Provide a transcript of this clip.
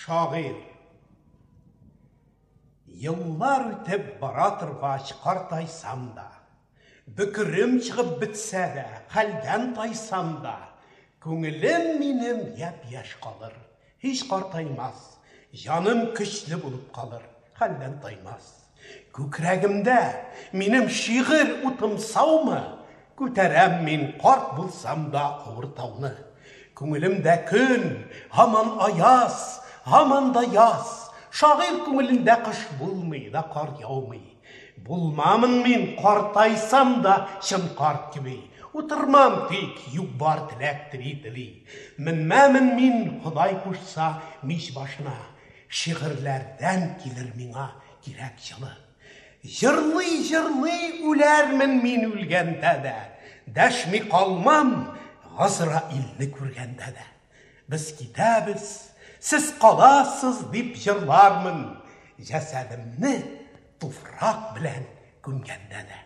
Шағир. Yıllar ötеп bара торгач картайсам да, бүкірім шығып бітсә дә, хәлдән тайсам да, күңелем минем яп-яш қалыр, һич картаймас, жаным көчле булып қалыр, хәлдән таймас. Күкрәгемдә минем шигырь утым саумы, күтәрәм мин карт булсам да авыр тауны. Күңелемдә көн, һаман аяз, һаман да яз. Шағир күңелендә қыш булмый да қар яумый. Булмамын мин картайсам да шын карт кеби. Утырмам тик юк бар теләк тели. Менмәмен мин Ходай кушса мич башына. Шигырьләрдән килер миңа кирәк җылы. Җырлый үләрмен мин үлгәндә дә. Дәшми калмам Газраилне күргәндә дә. Без китәбез, сіз қаласыз дип жырлармын, жәсәдімні туфрак белән күмгәндә дә.